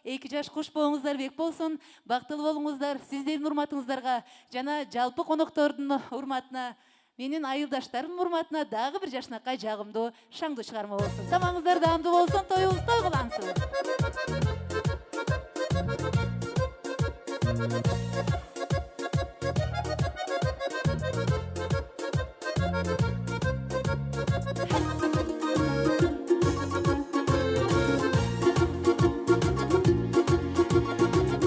2 жаш куш болуңуздар бек болсун. Бактылуу болуңуздар. Сиздердин урматыңыздарга жана жалпы коноктордун урматына, менин айылдаштарымдын урматына дагы бир жашнакай жагымдуу шаңдуу чыгарма болсун. Тамагыңыздар даамдуу болсун, тоюңуз той кылансын.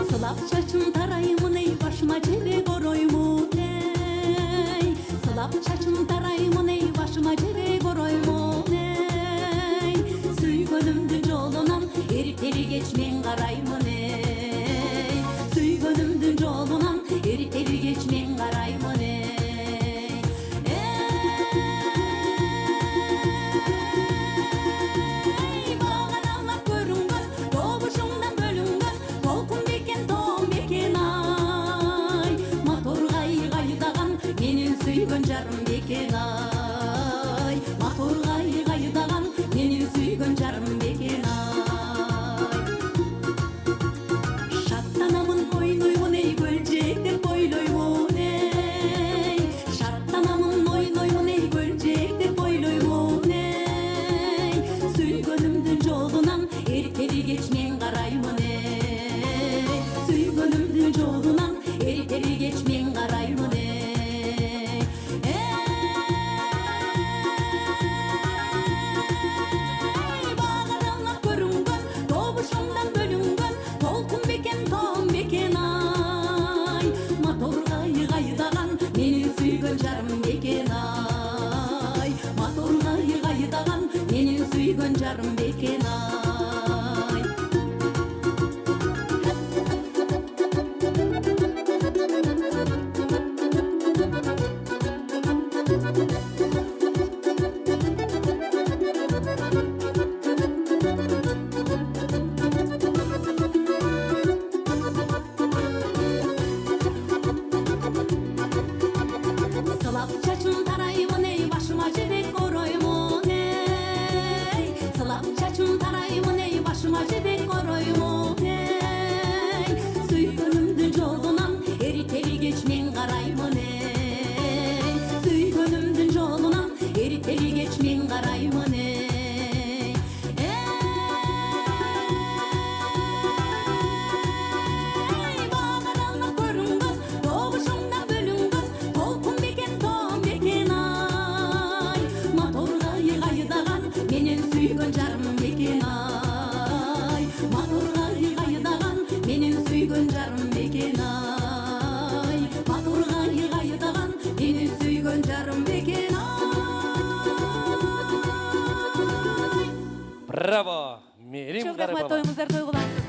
Sılap çaçın tarayımın ey başıma cebe koroymun ey. Sılap çaçın tarayımın ey başıma cebe koroymun ey. Süygönümdün yolunam eriteri geçmen karaymun ey. Süygönümdün yolunam eriteri geçmen karaymun ey. Ey bağan Allah görüngön doğuşundan bölüngön толкун бекен тоом бекен ай. Мотор кайгайдаган менин сүйгөн жарым бекен ай. Мотор кайгайдаган менин сүйгөн жарым бекен ай. Шаттанамын ойноймун эй көлжектеп бойлоймун эй. Шаттанамын ойноймун эй көлжектеп бойлоймун эй. Сүйгөнүмдүн жолунан эртери кечмен караймын эй. Süygönümdün yolundan eriteri geçmen karaymun ey. Ey bağlarımla görüngön doğuşumdan bölüngön толкун бекен тоом бекен ай. Мотор кайгайдаган менин сүйгөн жарым бекен ай. Мотор кайгайдаган менин сүйгөн жарым бекен ай. Sılap çaçın tarayımın ey başıma cebek koroymun ey. Sılap çaçın tarayımın ey başıma cebek koroymun ey. Süygönümdün yolundan eriteri geçmen karaymun ey. Süygönümdün yolundan eriteri geçmen karaymun ey. Ey bağlarımla görüngön doğuşumdan bölüngön толкун бекен тоом бекен ай. Мотор кайгайдаган менин сүйгөн жарым бекен ай. Мотор кайгайдаган менин сүйгөн жарым бекен ай. Мотор кайгайдаган менин сүйгөн жарым бекен ай. Браво! Мерим Çok rahmat, Карабаба. toyuңuzдар той кылансыз.